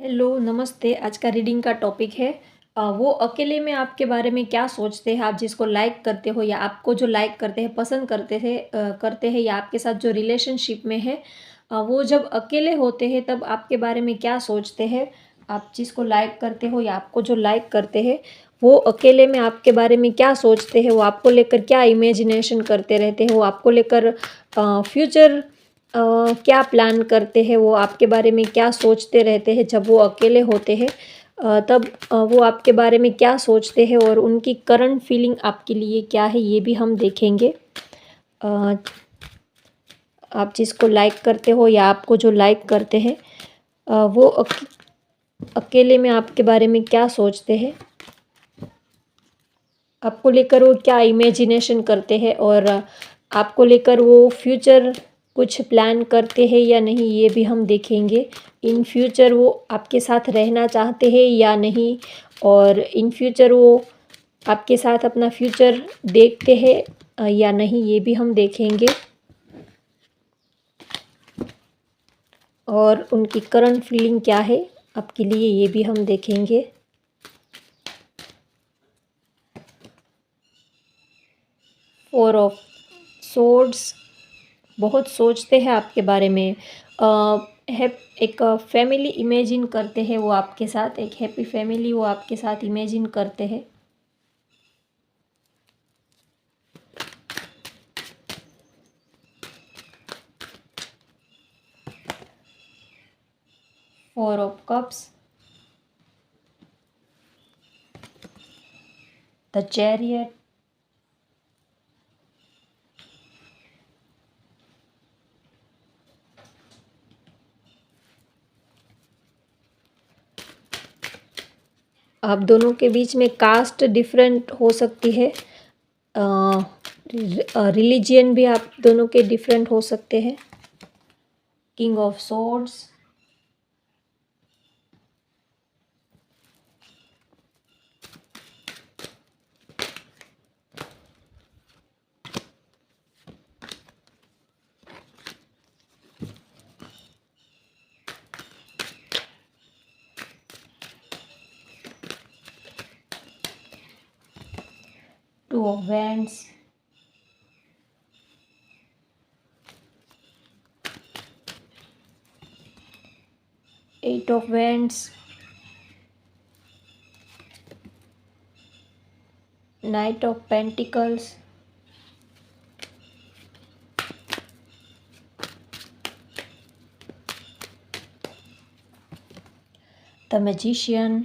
Hello, नमस्ते। आज का रीडिंग का टॉपिक है वो अकेले में आपके बारे में क्या सोचते हैं, आप जिसको लाइक करते हो या आपको जो लाइक करते हैं, पसंद करते हैं या आपके साथ जो रिलेशनशिप में है वो जब अकेले होते हैं तब आपके बारे में क्या सोचते हैं? आप जिसको लाइक करते हो या आपको जो लाइक करते हैं, वो अकेले में आपके बारे में क्या सोचते हैं? वो आपको लेकर क्या इमेजिनेशन करते रहते हैं? वो आपको लेकर फ्यूचर क्या प्लान करते हैं, वो आपके बारे में क्या सोचते रहते हैं जब वो अकेले होते हैं तब वो आपके बारे में क्या सोचते हैं और उनकी करंट फीलिंग आपके लिए क्या है, ये भी हम देखेंगे। अ, आप जिसको लाइक करते हो या आपको जो लाइक करते हैं वो अकेले में आपके बारे में क्या सोचते हैं, आपको लेकर वो क्या इमेजिनेशन करते हैं और आपको लेकर वो फ्यूचर कुछ प्लान करते हैं या नहीं, ये भी हम देखेंगे। इन फ्यूचर वो आपके साथ रहना चाहते हैं या नहीं, और इन फ्यूचर वो आपके साथ अपना फ्यूचर देखते हैं या नहीं, ये भी हम देखेंगे। और उनकी करंट फीलिंग क्या है आपके लिए, ये भी हम देखेंगे। फोर ऑफ सोर्ड्स, बहुत सोचते हैं आपके बारे में। है एक फैमिली इमेजिन करते हैं वो आपके साथ, एक हैप्पी फैमिली वो आपके साथ इमेजिन करते हैं। Four of cups, the chariot, आप दोनों के बीच में कास्ट डिफरेंट हो सकती है, रिलीजियन भी आप दोनों के डिफरेंट हो सकते हैं। King of swords, two of wands, eight of wands, knight of pentacles, the magician,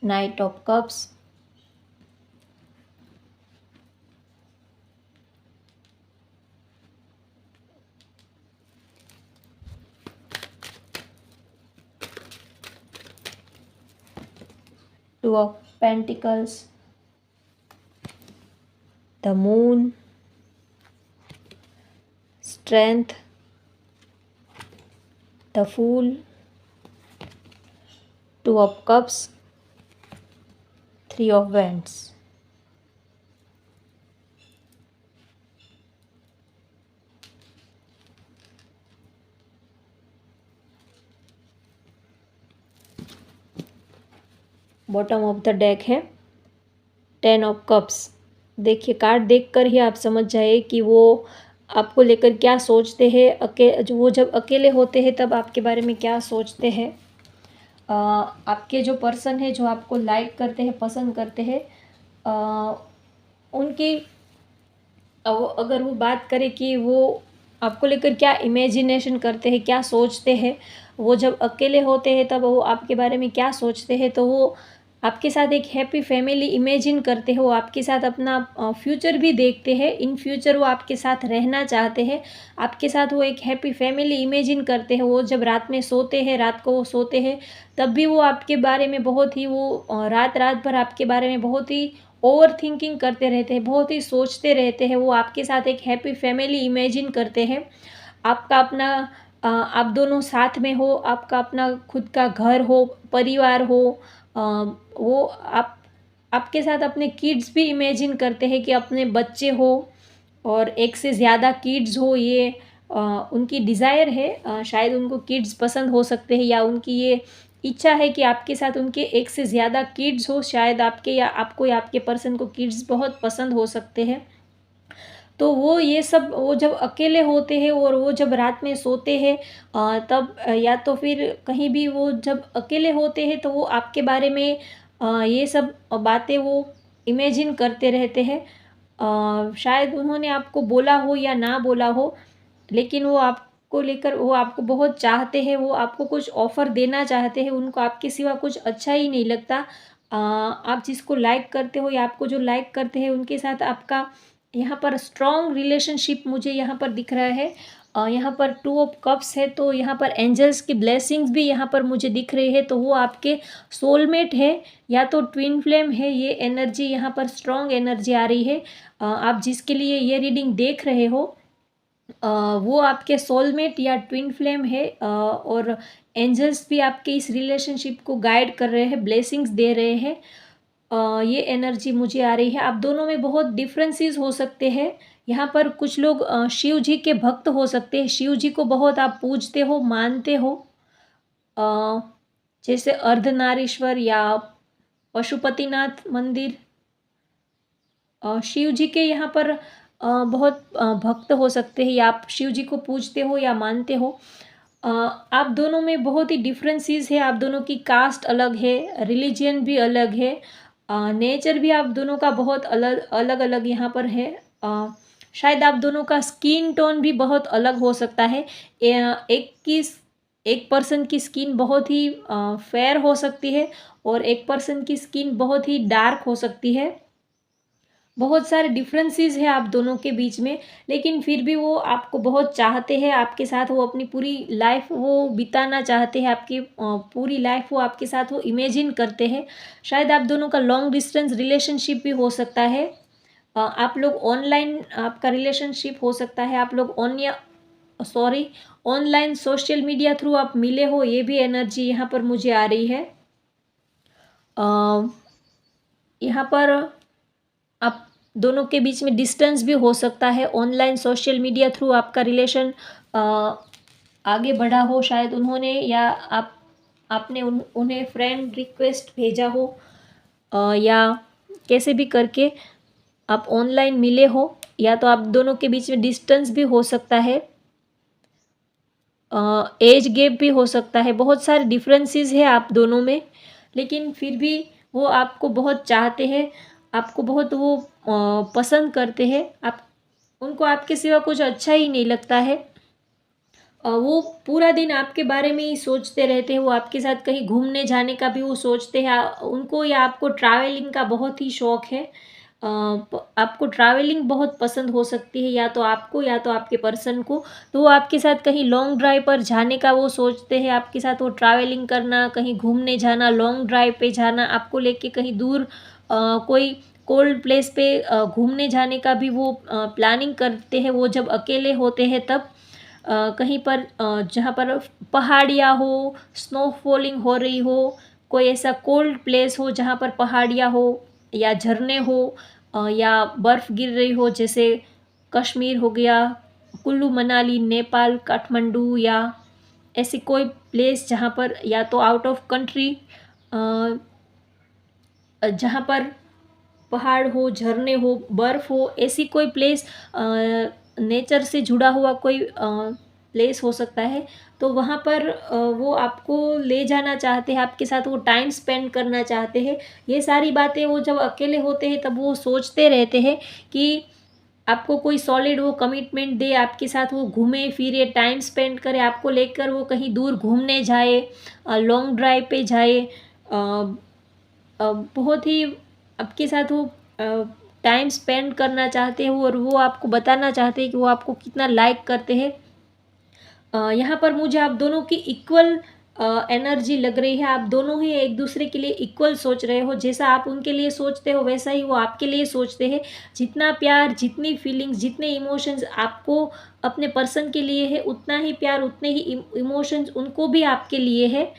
knight of cups, two of pentacles, the moon, strength, the fool, two of cups, three of wands. Bottom of the deck है ten of cups. देखिए, card देखकर ही आप समझ जाए कि वो आपको लेकर क्या सोचते हैं, जो वो जब अकेले होते हैं तब आपके बारे में क्या सोचते हैं। आपके जो पर्सन है, जो आपको लाइक करते हैं, पसंद करते हैं, उनकी अगर वो बात करें कि वो आपको लेकर क्या इमेजिनेशन करते हैं, क्या सोचते हैं, वो जब अकेले होते हैं तब वो आपके बारे में क्या सोचते हैं, तो वो आपके साथ एक हैप्पी फैमिली इमेजिन करते हैं, वो आपके साथ अपना फ्यूचर भी देखते हैं। इन फ्यूचर वो आपके साथ रहना चाहते हैं, आपके साथ वो एक हैप्पी फैमिली इमेजिन करते हैं। वो जब रात में सोते हैं, रात को वो सोते हैं, तब भी वो आपके बारे में बहुत ही रात रात भर आपके बारे में बहुत ही ओवर थिंकिंग करते रहते हैं, बहुत ही सोचते रहते हैं। वो आपके साथ एक हैप्पी फैमिली इमेजिन करते हैं। आपका अपना आप दोनों साथ में हो, आपका अपना खुद का घर हो, परिवार हो, अ, वो आपके साथ अपने किड्स भी इमेजिन करते हैं कि अपने बच्चे हो और एक से ज़्यादा किड्स हो। ये उनकी डिज़ायर है, शायद उनको किड्स पसंद हो सकते हैं, या उनकी ये इच्छा है कि आपके साथ उनके एक से ज़्यादा किड्स हो, शायद आपके या आपको या आपके पर्सन को किड्स बहुत पसंद हो सकते हैं। तो वो ये सब वो जब अकेले होते हैं और वो जब रात में सोते हैं, तब या तो फिर कहीं भी वो जब अकेले होते हैं तो वो आपके बारे में ये सब बातें वो इमेजिन करते रहते हैं। शायद उन्होंने आपको बोला हो या ना बोला हो, लेकिन वो आपको लेकर वो आपको बहुत चाहते हैं, वो आपको कुछ ऑफ़र देना चाहते हैं, उनको आपके सिवा कुछ अच्छा ही नहीं लगता। आप जिसको लाइक करते हो या आपको जो लाइक करते हैं उनके साथ आपका यहाँ पर स्ट्रॉन्ग रिलेशनशिप मुझे यहाँ पर दिख रहा है। यहाँ पर 2 ऑफ कप्स है, तो यहाँ पर एंजल्स की ब्लेसिंग्स भी यहाँ पर मुझे दिख रही है, तो वो आपके सोलमेट है या तो ट्विन फ्लेम है। ये एनर्जी यहाँ पर स्ट्रॉन्ग एनर्जी आ रही है। आप जिसके लिए ये रीडिंग देख रहे हो, वो आपके सोलमेट या ट्विन फ्लेम है, और एंजल्स भी आपके इस रिलेशनशिप को गाइड कर रहे हैं, ब्लेसिंग्स दे रहे हैं। ये एनर्जी मुझे आ रही है। आप दोनों में बहुत डिफरेंसेस हो सकते हैं। यहाँ पर कुछ लोग शिव जी के भक्त हो सकते हैं, शिव जी को बहुत आप पूजते हो, मानते हो। अ, जैसे अर्धनारीश्वर या पशुपतिनाथ मंदिर, शिव जी के यहाँ पर बहुत भक्त हो सकते हैं, या आप शिव जी को पूजते हो या मानते हो। आप दोनों में बहुत ही डिफरेंसेस है, आप दोनों की कास्ट अलग है, रिलीजन भी अलग है, नेचर भी आप दोनों का बहुत अलग अलग अलग यहाँ पर है। शायद आप दोनों का स्किन टोन भी बहुत अलग हो सकता है। एक पर्सन की स्किन बहुत ही फेयर हो सकती है, और एक पर्सन की स्किन बहुत ही डार्क हो सकती है। बहुत सारे डिफरेंसेस है आप दोनों के बीच में, लेकिन फिर भी वो आपको बहुत चाहते हैं, आपके साथ वो अपनी पूरी लाइफ वो बिताना चाहते हैं, आपकी पूरी लाइफ वो आपके साथ वो इमेजिन करते हैं। शायद आप दोनों का लॉन्ग डिस्टेंस रिलेशनशिप भी हो सकता है। आप लोग ऑनलाइन आपका रिलेशनशिप हो सकता है, आप लोग ऑनलाइन सोशल मीडिया थ्रू आप मिले हो, ये भी एनर्जी यहाँ पर मुझे आ रही है। यहाँ पर आप दोनों के बीच में डिस्टेंस भी हो सकता है, ऑनलाइन सोशल मीडिया थ्रू आपका रिलेशन आगे बढ़ा हो, शायद उन्होंने या आपने उन्हें फ्रेंड रिक्वेस्ट भेजा हो, या कैसे भी करके आप ऑनलाइन मिले हो, या तो आप दोनों के बीच में डिस्टेंस भी हो सकता है, एज गैप भी हो सकता है। बहुत सारे डिफरेंसेस है आप दोनों में, लेकिन फिर भी वो आपको बहुत चाहते हैं, आपको बहुत वो पसंद करते हैं। आप उनको आपके सिवा कुछ अच्छा ही नहीं लगता है। वो पूरा दिन आपके बारे में ही सोचते रहते हैं, वो आपके साथ कहीं घूमने जाने का भी वो सोचते हैं। उनको या आपको ट्रैवलिंग का बहुत ही शौक है। आपको ट्रैवलिंग बहुत पसंद हो सकती है, या तो आपको या तो आपके पर्सन को। तो वो आपके साथ कहीं लॉन्ग ड्राइव पर जाने का वो सोचते हैं, आपके साथ वो ट्रैवलिंग करना, कहीं घूमने जाना, लॉन्ग ड्राइव पे जाना, आपको लेके कहीं दूर कोई कोल्ड प्लेस पे घूमने जाने का भी वो प्लानिंग करते हैं। वो जब अकेले होते हैं तब कहीं पर जहाँ पर पहाड़ियाँ हो, स्नो फॉलिंग हो रही हो, कोई ऐसा कोल्ड प्लेस हो जहाँ पर पहाड़ियाँ हो या झरने हो, या बर्फ़ गिर रही हो, जैसे कश्मीर हो गया, कुल्लू मनाली, नेपाल, काठमांडू, या ऐसी कोई प्लेस जहाँ पर, या तो आउट ऑफ कंट्री जहाँ पर पहाड़ हो, झरने हो, बर्फ़ हो, ऐसी कोई प्लेस, नेचर से जुड़ा हुआ कोई प्लेस हो सकता है। तो वहाँ पर वो आपको ले जाना चाहते हैं, आपके साथ वो टाइम स्पेंड करना चाहते हैं। ये सारी बातें वो जब अकेले होते हैं तब वो सोचते रहते हैं कि आपको कोई सॉलिड वो कमिटमेंट दे, आपके साथ वो घूमे फिरे, टाइम स्पेंड करे, आपको लेकर वो कहीं दूर घूमने जाए, लॉन्ग ड्राइव पे जाए, बहुत ही आपके साथ वो टाइम स्पेंड करना चाहते हैं, और वो आपको बताना चाहते हैं कि वो आपको कितना लाइक करते हैं। यहाँ पर मुझे आप दोनों की इक्वल एनर्जी लग रही है, आप दोनों ही एक दूसरे के लिए इक्वल सोच रहे हो। जैसा आप उनके लिए सोचते हो वैसा ही वो आपके लिए सोचते हैं। जितना प्यार, जितनी फीलिंग्स, जितने इमोशंस आपको अपने पर्सन के लिए है, उतना ही प्यार, उतने ही इमोशंस उनको भी आपके लिए है।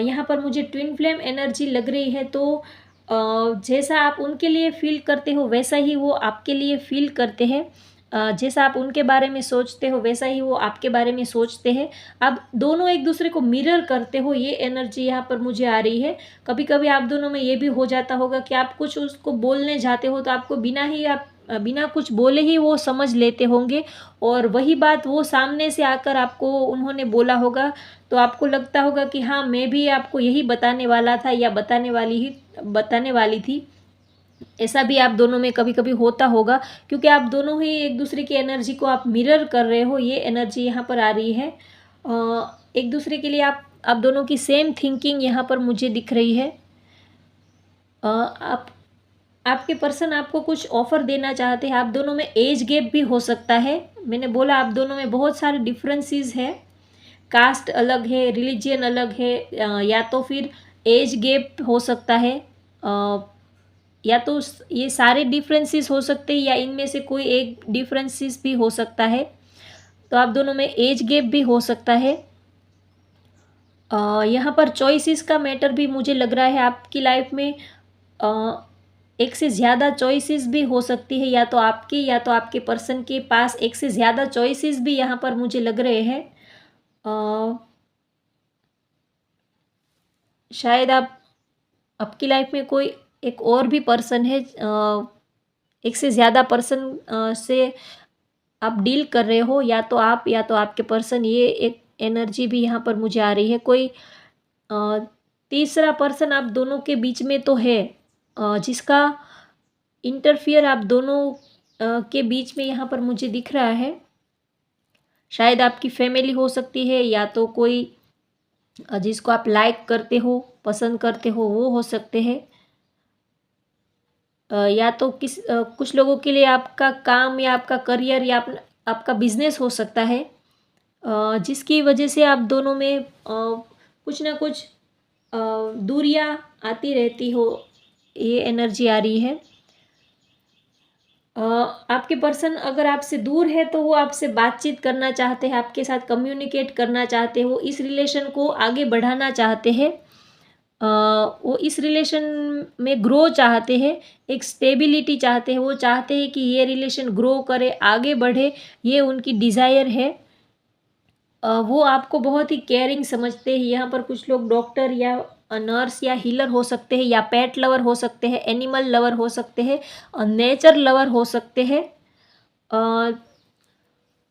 यहाँ पर मुझे ट्विन फ्लेम एनर्जी लग रही है, तो जैसा आप उनके लिए फ़ील करते हो वैसा ही वो आपके लिए फ़ील करते हैं। जैसा आप उनके बारे में सोचते हो वैसा ही वो आपके बारे में सोचते हैं। आप दोनों एक दूसरे को मिरर करते हो, ये एनर्जी यहाँ पर मुझे आ रही है। कभी कभी आप दोनों में ये भी हो जाता होगा कि आप कुछ उसको बोलने जाते हो तो आपको बिना कुछ बोले ही वो समझ लेते होंगे, और वही बात वो सामने से आकर आपको उन्होंने बोला होगा तो आपको लगता होगा कि हाँ, मैं भी आपको यही बताने वाला था या बताने वाली थी। ऐसा भी आप दोनों में कभी कभी होता होगा, क्योंकि आप दोनों ही एक दूसरे की एनर्जी को आप मिरर कर रहे हो, ये एनर्जी यहाँ पर आ रही है। एक दूसरे के लिए आप दोनों की सेम थिंकिंग यहाँ पर मुझे दिख रही है। आप आपके पर्सन आपको कुछ ऑफर देना चाहते हैं। आप दोनों में एज गैप भी हो सकता है। मैंने बोला आप दोनों में बहुत सारे डिफरेंसेस है, कास्ट अलग है, रिलीजियन अलग है, या तो फिर एज गैप हो सकता है, या तो ये सारे डिफरेंसेस हो सकते हैं या इनमें से कोई एक डिफरेंसेस भी हो सकता है। तो आप दोनों में एज गैप भी हो सकता है। यहाँ पर चॉइसेस का मैटर भी मुझे लग रहा है आपकी लाइफ में। एक से ज़्यादा चॉइसेस भी हो सकती है, या तो आपकी या तो आपके पर्सन के पास एक से ज़्यादा चॉइसेस भी यहाँ पर मुझे लग रहे हैं। शायद आपकी लाइफ में कोई एक और भी पर्सन है, एक से ज़्यादा पर्सन से आप डील कर रहे हो, या तो आप या तो आपके पर्सन, ये एक एनर्जी भी यहाँ पर मुझे आ रही है। कोई तीसरा पर्सन आप दोनों के बीच में तो है, जिसका इंटरफियर आप दोनों के बीच में यहाँ पर मुझे दिख रहा है। शायद आपकी फैमिली हो सकती है, या तो कोई जिसको आप लाइक करते हो, पसंद करते हो, वो हो सकते हैं। या तो कुछ लोगों के लिए आपका काम या आपका करियर या आपका बिजनेस हो सकता है, जिसकी वजह से आप दोनों में कुछ ना कुछ दूरियां आती रहती हो, ये एनर्जी आ रही है। आपके पर्सन अगर आपसे दूर है तो वो आपसे बातचीत करना चाहते हैं, आपके साथ कम्युनिकेट करना चाहते हैं, वो इस रिलेशन को आगे बढ़ाना चाहते हैं, वो इस रिलेशन में ग्रो चाहते हैं, एक स्टेबिलिटी चाहते हैं, वो चाहते हैं कि ये रिलेशन ग्रो करे, आगे बढ़े, ये उनकी डिज़ायर है। वो आपको बहुत ही केयरिंग समझते हैं। यहाँ पर कुछ लोग डॉक्टर या नर्स या हीलर हो सकते हैं, या पेट लवर हो सकते हैं, एनिमल लवर हो सकते हैं, नेचर लवर हो सकते हैं।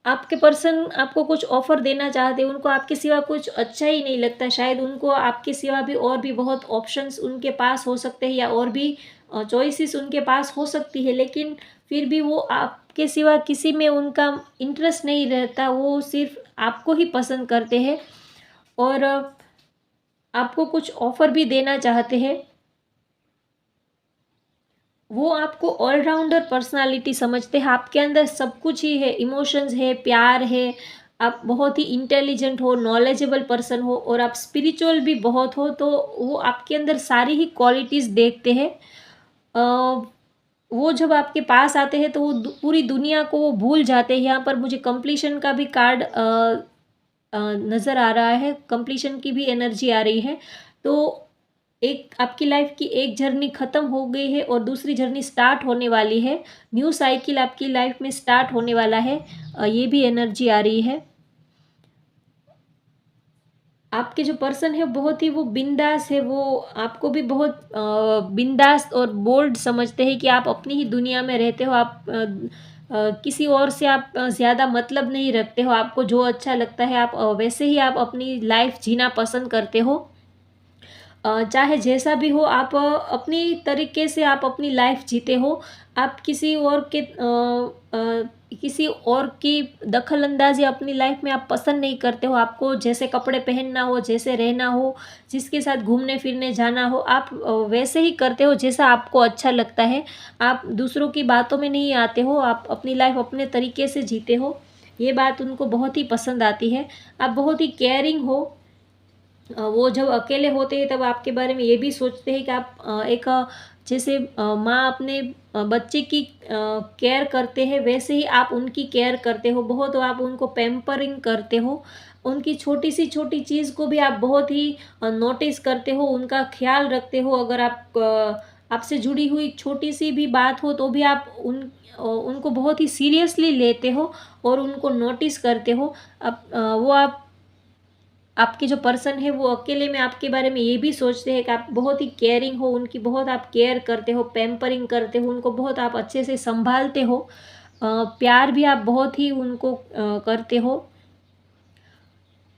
आपके पर्सन आपको कुछ ऑफ़र देना चाहते हैं, उनको आपके सिवा कुछ अच्छा ही नहीं लगता। शायद उनको आपके सिवा भी और भी बहुत ऑप्शंस उनके पास हो सकते हैं, या और भी चॉइसेस उनके पास हो सकती है, लेकिन फिर भी वो आपके सिवा किसी में उनका इंटरेस्ट नहीं रहता। वो सिर्फ आपको ही पसंद करते हैं, और आपको कुछ ऑफ़र भी देना चाहते हैं। वो आपको ऑलराउंडर पर्सनालिटी समझते हैं, आपके अंदर सब कुछ ही है, इमोशंस है, प्यार है, आप बहुत ही इंटेलिजेंट हो, नॉलेजेबल पर्सन हो, और आप स्पिरिचुअल भी बहुत हो, तो वो आपके अंदर सारी ही क्वालिटीज़ देखते हैं। वो जब आपके पास आते हैं तो वो पूरी दुनिया को वो भूल जाते हैं। यहाँ पर मुझे कंप्लीशन का भी कार्ड नज़र आ रहा है, कंप्लीशन की भी एनर्जी आ रही है। तो एक आपकी लाइफ की एक जर्नी ख़त्म हो गई है और दूसरी जर्नी स्टार्ट होने वाली है। न्यू साइकिल आपकी लाइफ में स्टार्ट होने वाला है, ये भी एनर्जी आ रही है। आपके जो पर्सन है बहुत ही वो बिंदास है, वो आपको भी बहुत बिंदास और बोल्ड समझते हैं कि आप अपनी ही दुनिया में रहते हो। आप किसी और से आप ज़्यादा मतलब नहीं रखते हो। आपको जो अच्छा लगता है आप वैसे ही आप अपनी लाइफ जीना पसंद करते हो। चाहे जैसा भी हो, आप अपनी तरीके से आप अपनी लाइफ जीते हो। आप किसी और की दखल-अंदाज़ी अपनी लाइफ में आप पसंद नहीं करते हो। आपको जैसे कपड़े पहनना हो, जैसे रहना हो, जिसके साथ घूमने-फिरने जाना हो, आप वैसे ही करते हो जैसा आपको अच्छा लगता है। आप दूसरों की बातों में नहीं आते हो, आप अपनी लाइफ अपने तरीके से जीते हो। ये बात उनको बहुत ही पसंद आती है। आप बहुत ही केयरिंग हो। वो जब अकेले होते हैं तब आपके बारे में ये भी सोचते हैं कि आप जैसे माँ अपने बच्चे की केयर करते हैं, वैसे ही आप उनकी केयर करते हो। बहुत आप उनको पैम्परिंग करते हो। उनकी छोटी सी छोटी चीज़ को भी आप बहुत ही नोटिस करते हो, उनका ख्याल रखते हो। अगर आप आपसे जुड़ी हुई छोटी सी भी बात हो तो भी आप उनको बहुत ही सीरियसली लेते हो और उनको नोटिस करते हो। वो आपके जो पर्सन है वो अकेले में आपके बारे में ये भी सोचते हैं कि आप बहुत ही केयरिंग हो, उनकी बहुत आप केयर करते हो, पैम्परिंग करते हो, उनको बहुत आप अच्छे से संभालते हो, प्यार भी आप बहुत ही उनको करते हो।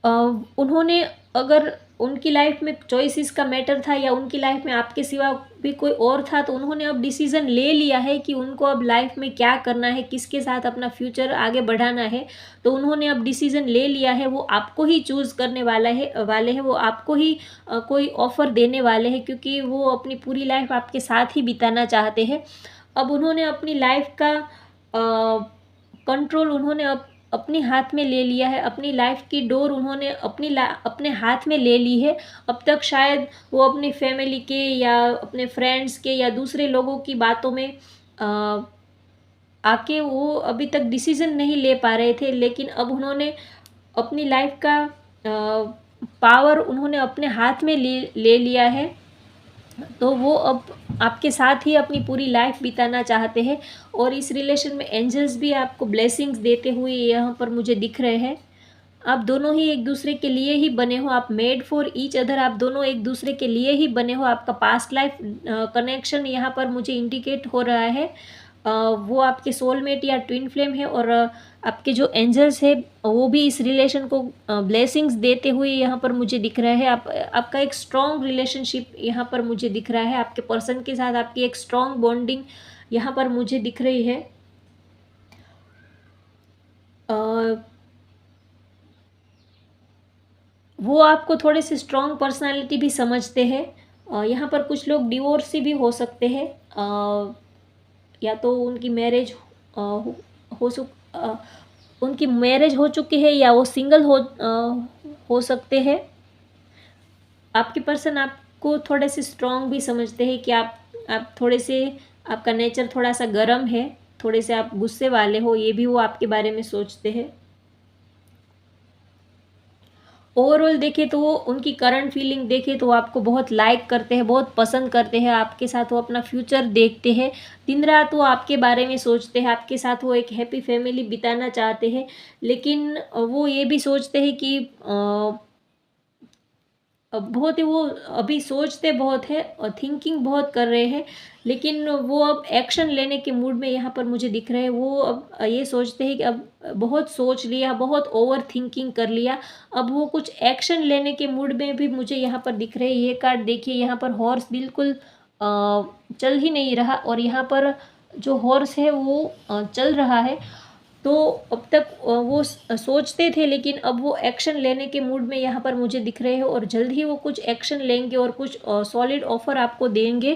अ, उन्होंने अगर उनकी लाइफ में चॉइसेस का मैटर था या उनकी लाइफ में आपके सिवा भी कोई और था, तो उन्होंने अब डिसीज़न ले लिया है कि उनको अब लाइफ में क्या करना है, किसके साथ अपना फ्यूचर आगे बढ़ाना है। तो उन्होंने अब डिसीज़न ले लिया है, वो आपको ही चूज़ करने वाले हैं, वो आपको ही कोई ऑफ़र देने वाले हैं, क्योंकि वो अपनी पूरी लाइफ आपके साथ ही बिताना चाहते हैं। अब उन्होंने अपनी लाइफ का कंट्रोल उन्होंने अपने हाथ में ले लिया है, अपनी लाइफ की डोर उन्होंने अपने हाथ में ले ली है। अब तक शायद वो अपनी फैमिली के या अपने फ्रेंड्स के या दूसरे लोगों की बातों में अ, आके वो अभी तक डिसीज़न नहीं ले पा रहे थे, लेकिन अब उन्होंने अपनी लाइफ का पावर उन्होंने अपने हाथ में ले लिया है। तो वो अब आपके साथ ही अपनी पूरी लाइफ बिताना चाहते हैं और इस रिलेशन में एंजल्स भी आपको ब्लेसिंग्स देते हुए यहाँ पर मुझे दिख रहे हैं। आप दोनों ही एक दूसरे के लिए ही बने हो, आप मेड फॉर ईच अदर, आप दोनों एक दूसरे के लिए ही बने हो। आपका पास्ट लाइफ कनेक्शन यहाँ पर मुझे इंडिकेट हो रहा है। वो आपके सोलमेट या ट्विन फ्लेम है और आपके जो एंजल्स है वो भी इस रिलेशन को ब्लेसिंग्स देते हुए यहाँ पर मुझे दिख रहा है। आपका एक स्ट्रॉन्ग रिलेशनशिप यहाँ पर मुझे दिख रहा है। आपके पर्सन के साथ आपकी एक स्ट्रॉन्ग बॉन्डिंग यहाँ पर मुझे दिख रही है। वो आपको थोड़े से स्ट्रॉन्ग पर्सनालिटी भी समझते हैं। यहाँ पर कुछ लोग डिवोर्सी भी हो सकते हैं, या तो उनकी मैरिज हो सक उनकी मैरिज हो चुकी है या वो सिंगल हो सकते हैं। आपके पर्सन आपको थोड़े से स्ट्रॉन्ग भी समझते हैं कि आप थोड़े से, आपका नेचर थोड़ा सा गर्म है, थोड़े से आप गुस्से वाले हो, ये भी वो आपके बारे में सोचते हैं। ओवरऑल देखें तो वो उनकी करंट फीलिंग देखें तो वो आपको बहुत लाइक करते हैं, बहुत पसंद करते हैं, आपके साथ वो अपना फ्यूचर देखते हैं, दिन रात वो आपके बारे में सोचते हैं, आपके साथ वो एक हैप्पी फैमिली बिताना चाहते हैं। लेकिन वो ये भी सोचते हैं कि बहुत ही वो अभी सोचते बहुत है और थिंकिंग बहुत कर रहे हैं, लेकिन वो अब एक्शन लेने के मूड में यहाँ पर मुझे दिख रहे हैं। वो अब ये सोचते हैं कि अब बहुत सोच लिया, बहुत ओवर थिंकिंग कर लिया, अब वो कुछ एक्शन लेने के मूड में भी मुझे यहाँ पर दिख रहे हैं। ये कार्ड देखिए, यहाँ पर हॉर्स बिल्कुल चल ही नहीं रहा और यहाँ पर जो हॉर्स है वो चल रहा है। तो अब तक वो सोचते थे, लेकिन अब वो एक्शन लेने के मूड में यहाँ पर मुझे दिख रहे हैं और जल्द ही वो कुछ एक्शन लेंगे और कुछ सॉलिड ऑफर आपको देंगे।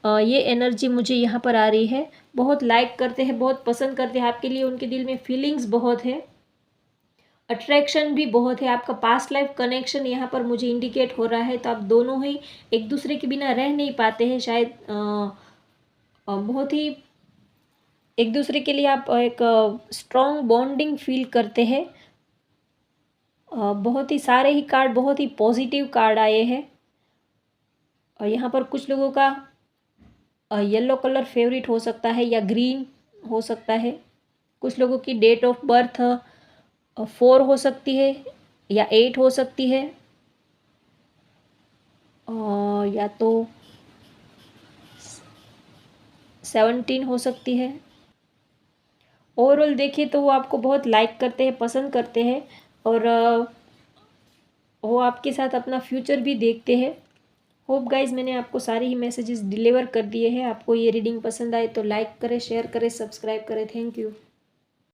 ये एनर्जी मुझे यहाँ पर आ रही है। बहुत लाइक करते हैं, बहुत पसंद करते हैं आपके लिए, उनके दिल में फीलिंग्स बहुत है, अट्रैक्शन भी बहुत है। आपका पास्ट लाइफ कनेक्शन यहाँ पर मुझे इंडिकेट हो रहा है। तो आप दोनों ही एक दूसरे के बिना रह नहीं पाते हैं शायद। बहुत ही एक दूसरे के लिए आप एक स्ट्रॉन्ग बॉन्डिंग फील करते हैं। बहुत ही सारे ही कार्ड बहुत ही पॉजिटिव कार्ड आए हैं और यहाँ पर कुछ लोगों का येलो कलर फेवरेट हो सकता है या ग्रीन हो सकता है। कुछ लोगों की डेट ऑफ बर्थ 4 हो सकती है या 8 हो सकती है, या तो 17 हो सकती है। ओवरऑल देखिए तो वो आपको बहुत लाइक करते हैं, पसंद करते हैं और वो आपके साथ अपना फ्यूचर भी देखते हैं। होप गाइज मैंने आपको सारे ही मैसेजेस डिलीवर कर दिए हैं। आपको ये रीडिंग पसंद आए तो लाइक करें, शेयर करें, सब्सक्राइब करें। Thank you.